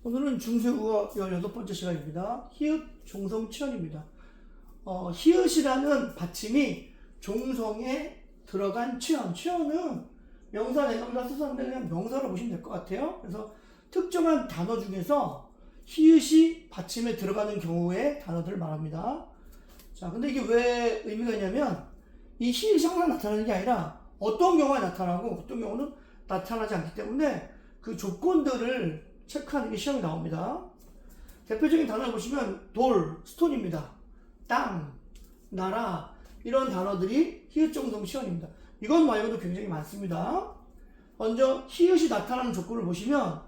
오늘은 중세국어 18번째 시간입니다. 히읗 종성 치언입니다. 히읗이라는 받침이 종성에 들어간 치언. 치언은 명사, 대명사, 수사인데 그냥 명사로 보시면 될 것 같아요. 그래서 특정한 단어 중에서 히읗이 받침에 들어가는 경우의 단어들을 말합니다. 자, 근데 이게 왜 의미가 있냐면 이 히읗이 항상 나타나는 게 아니라 어떤 경우에 나타나고 어떤 경우는 나타나지 않기 때문에 그 조건들을 체크하는 게 시험에 나옵니다. 대표적인 단어를 보시면 돌, 스톤입니다. 땅, 나라 이런 단어들이 히읗 종성 치언입니다. 이건 말고도 굉장히 많습니다. 먼저 히읗이 나타나는 조건을 보시면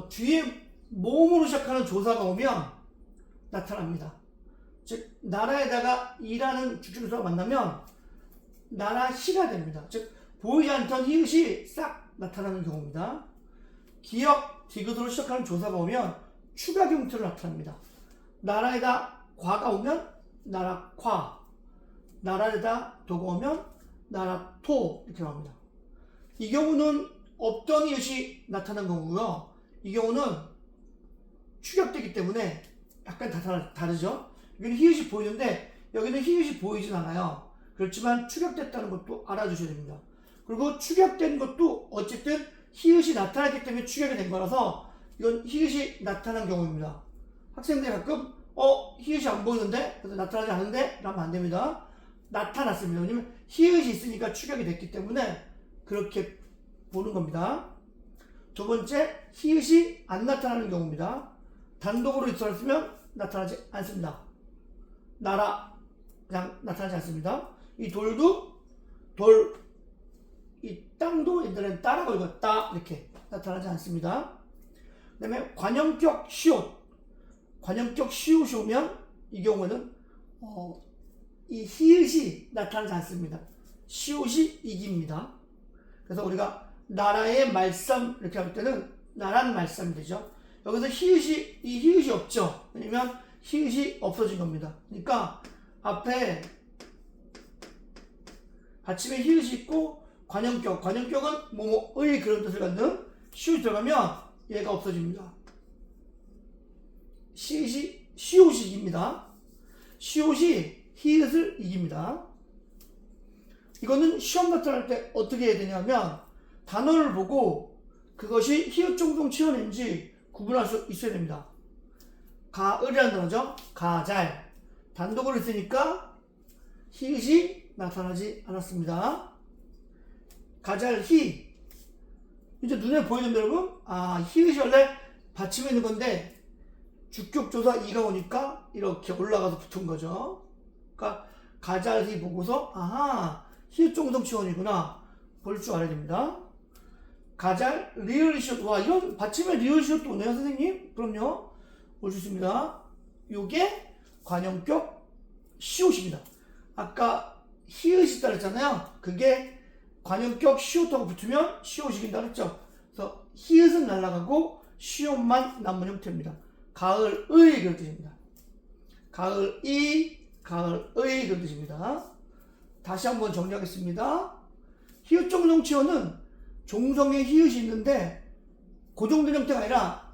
뒤에 모음으로 시작하는 조사가 오면 나타납니다. 즉 나라에다가 이라는 주격조사가 만나면 나라 시가 됩니다. 즉 보이지 않던 히읗이 싹 나타나는 경우입니다. 기역, 디귿으로 시작하는 조사가 오면 추가 형태로 나타납니다. 나라에다 과가 오면 나라과, 나라에다 도가 오면 나라토 이렇게 나옵니다. 이 경우는 없던 히읗이 나타난 거고요. 이 경우는 추격되기 때문에 약간 다르죠. 여기는 히읗이 보이는데 여기는 히읗이 보이진 않아요. 그렇지만 추격됐다는 것도 알아주셔야 됩니다. 그리고 추격된 것도 어쨌든 히읗이 나타났기 때문에 추격이 된 거라서 이건 히읗이 나타난 경우입니다. 학생들이 가끔 히읗이 안 보이는데 그래서 나타나지 않은데 라면 안 됩니다. 나타났습니다. 왜냐면 히읗이 있으니까 추격이 됐기 때문에 그렇게 보는 겁니다. 두 번째, 히읗이 안 나타나는 경우입니다. 단독으로 있었으면 나타나지 않습니다. 나라 그냥 나타나지 않습니다. 이 돌도 돌, 이 땅도 옛날에는 따라 걸었다 이렇게 나타나지 않습니다. 그 다음에 관형격 시옷, 관형격 시옷이 오면 이 경우는 이 히읗이 나타나지 않습니다. 시옷이 이깁니다. 그래서 우리가 나라의 말씀 이렇게 할 때는 나라는 말씀이 되죠. 여기서 이 히읗이 없죠. 왜냐면 히읗이 없어진 겁니다. 그러니까 앞에 받침에 히읗이 있고 관형격은 뭐뭐의 그런 뜻을 갖는 시옷이 들어가면 얘가 없어집니다. 시옷이 이깁니다. 시옷이 히읗을 이깁니다. 이거는 시험 나타날 때 어떻게 해야 되냐면 단어를 보고 그것이 히읗 종성 치언인지 구분할 수 있어야 됩니다. 가을이라는 단어죠. 가잘 단독으로 있으니까 히읗이 나타나지 않았습니다. 가잘히 이제 눈에 보이는 여러분 히읗이 원래 받침에 있는 건데 주격조사 이가 오니까 이렇게 올라가서 붙은 거죠. 그러니까 가잘히 보고서 히읗 종성 치언이구나 볼 줄 알아야 됩니다. 가잘 리을 시옷 이런 받침에 리을 시옷도 오네요 선생님. 그럼요 올 수 있습니다. 요게 관형격 시옷입니다. 아까 히읗이 있다 그랬잖아요. 그게 관형격 시옷하고 붙으면 시옷이 이긴다 그랬죠. 그래서 히읗은 날아가고 시옷만 남은 형태입니다. 가을의 그런 뜻입니다. 가을의 그런 뜻입니다. 다시 한번 정리하겠습니다. 히읗 종성 치언은 종성에 히읗이 있는데 고정된 형태가 아니라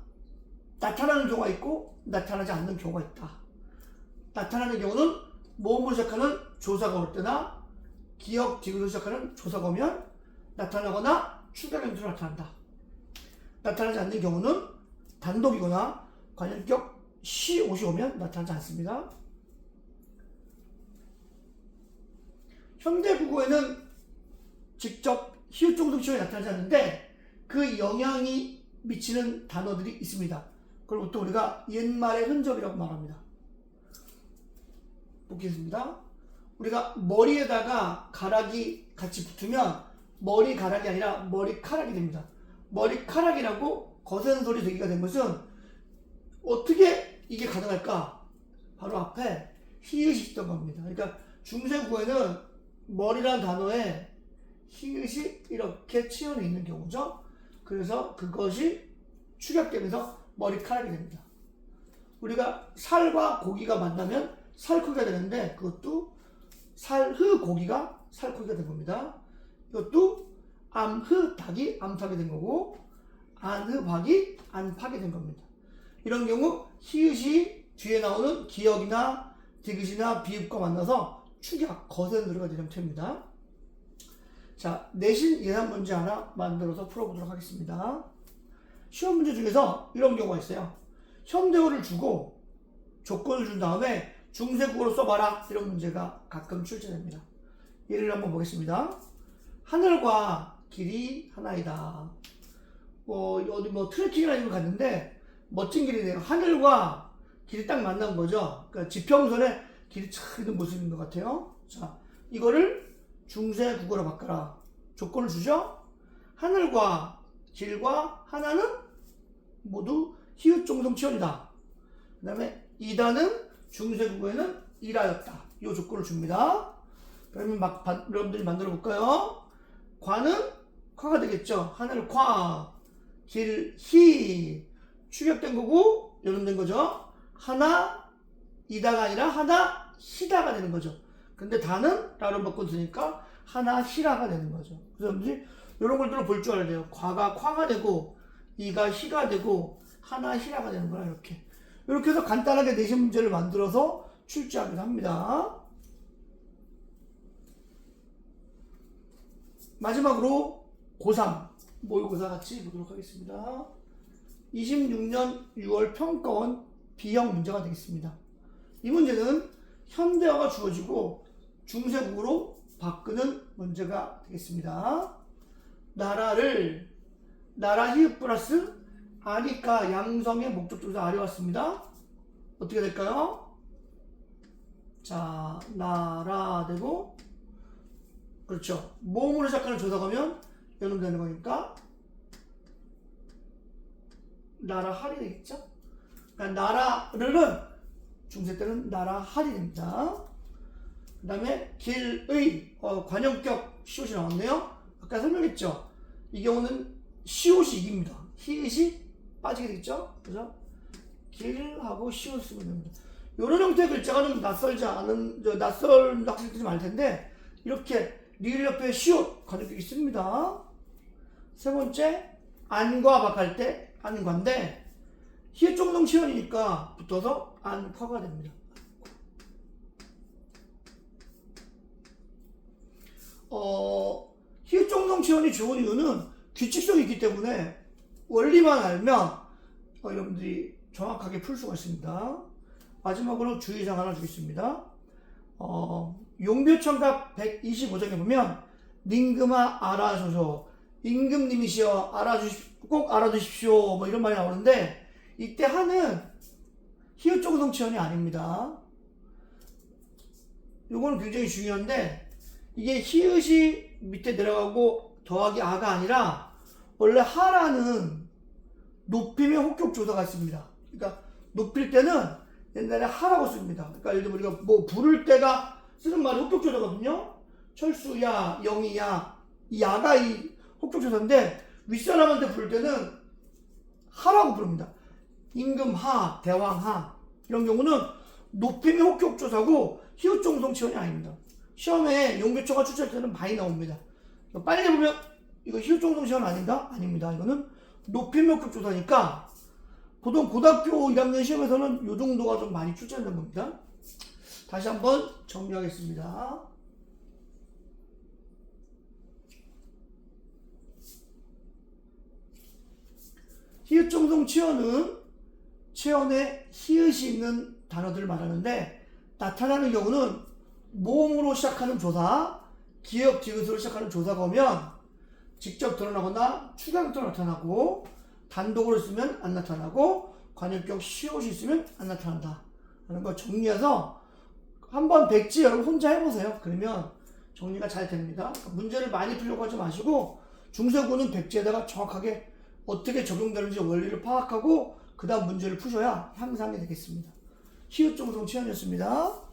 나타나는 경우가 있고 나타나지 않는 경우가 있다. 나타나는 경우는 모음으로 시작하는 조사가 올 때나 기역, 디귿으로 시작하는 조사가 오면 나타나거나 추가 형태로 나타난다. 나타나지 않는 경우는 단독이거나 관형격 시옷이 오면 나타나지 않습니다. 현대 국어에는 직접 히읗 종성 치언이 나타나지 않는데 그 영향이 미치는 단어들이 있습니다. 그걸 또 우리가 옛말의 흔적이라고 말합니다. 보겠습니다. 우리가 머리에다가 가락이 같이 붙으면 머리가락이 아니라 머리카락이 됩니다. 머리카락이라고 거센 소리 되기가 된 것은 어떻게 이게 가능할까? 바로 앞에 히읗이 있던 겁니다. 그러니까 중세국어에는 머리라는 단어에 히읗이 이렇게 치연해 있는 경우죠. 그래서 그것이 축약되면서 머리카락이 됩니다. 우리가 살과 고기가 만나면 살코기가 되는데 그것도 살흐 고기가 살코기가 된 겁니다. 이것도 암흐 닭이 암탉이 된 거고 안흡하기, 안팎이 된 겁니다. 이런 경우 히읗이 뒤에 나오는 기역이나 디귿이나 비읍과 만나서 축약, 거센 노래가 되는 형태입니다. 자, 내신 예상 문제 하나 만들어서 풀어보도록 하겠습니다. 시험 문제 중에서 이런 경우가 있어요. 현대어를 주고 조건을 준 다음에 중세국어로 써봐라, 이런 문제가 가끔 출제됩니다. 예를 한번 보겠습니다. 하늘과 길이 하나이다. 어디 트레킹이나 이런 거 갔는데 멋진 길이네요. 하늘과 길이 딱 만난 거죠. 그러니까 지평선에 길이 착 있는 모습인 것 같아요. 자, 이거를 중세국어로 바꿔라. 조건을 주죠. 하늘과 길과 하나는 모두 히읗 종성 치원이다. 그 다음에 이다는 중세국어에는 이라였다. 이 조건을 줍니다. 그러면 여러분들이 만들어 볼까요? 과는 콰가 되겠죠. 하늘 콰, 길 히, 축약된 거고 연음된 거죠. 하나 이다가 아니라 하나 히다가 되는 거죠. 근데 다는 라로 바꿔주니까 하나 히라가 되는 거죠. 그래서 여러분들이 이런 걸들을 볼 줄 알아야 돼요. 과가 콰가 되고 이가 히가 되고 하나 히라가 되는 거야. 이렇게 해서 간단하게 내신 문제를 만들어서 출제하기도 합니다. 마지막으로 고3 모의고사 같이 보도록 하겠습니다. 26년 6월 평가원 B형 문제가 되겠습니다. 이 문제는 현대어가 주어지고 중세국어로 바꾸는 문제가 되겠습니다. 나라를 나라 히읗 플러스 아니까 양성의 목적조사 아래 왔습니다. 어떻게 될까요? 자, 나라 되고 그렇죠. 모음으로 시작하는 조사가 면 연음되는 거니까 나라 할이 되겠죠. 그러니까 나라를은 중세 때는 나라 할이 됩니다. 그 다음에 길의 관형격 시옷이 나왔네요. 아까 설명했죠. 이 경우는 시옷이 이깁니다. 히읗이 빠지게 되겠죠. 그래서 길하고 시옷 쓰면 됩니다. 이런 형태의 글자가 좀 낯설은 학생들이 많을 텐데 이렇게 리을 옆에 시옷 관형격이 있습니다. 세 번째, 안과 박할 때 안과인데 히읗 종성 치원이니까 붙어서 안과가 됩니다. 히읗 종성 치원이 좋은 이유는 규칙성이 있기 때문에 원리만 알면 여러분들이 정확하게 풀 수가 있습니다. 마지막으로 주의사항 하나 주겠습니다. 용묘청각 125장에 보면 닝금아 알아줘서 임금님이시여 꼭 알아두십시오 뭐 이런 말이 나오는데 이때 하는 히읗 종성 치원이 아닙니다. 요거는 굉장히 중요한데 이게 히읗이 밑에 내려가고 더하기 아가 아니라 원래 하라는 높임의 혹격 조사가 있습니다. 그러니까 높일 때는 옛날에 하라고 씁니다. 그러니까 예를 들면 우리가 뭐 부를 때가 쓰는 말이 혹격 조사거든요. 철수야, 영희야, 이 야가 이 혹격 조사인데 윗사람한테 부를 때는 하라고 부릅니다. 임금하, 대왕하 이런 경우는 높임의 혹격 조사고 히읗 종성 치원이 아닙니다. 시험에 용교처가 출제할 때는 많이 나옵니다. 빨리 보면 이거 히읗 종성 치원 아닌가? 아닙니다. 이거는 높임의 혹격 조사니까 보통 고등학교 1학년 시험에서는 이 정도가 좀 많이 출제되는 겁니다. 다시 한번 정리하겠습니다. 히읗 종성 치원은 치원에 히읗이 있는 단어들을 말하는데 나타나는 경우는 모음으로 시작하는 조사, 기역, 디귿으로 시작하는 조사가 오면 직접 드러나거나 추가격으로 나타나고 단독으로 쓰면 안 나타나고 관형격 시옷이 있으면 안 나타난다 하는 걸 정리해서 한번 백지 여러분 혼자 해보세요. 그러면 정리가 잘 됩니다. 그러니까 문제를 많이 풀려고 하지 마시고 중세국어는 백지에다가 정확하게 어떻게 적용되는지 원리를 파악하고 그 다음 문제를 푸셔야 향상이 되겠습니다. 히읗 종성 치원이었습니다.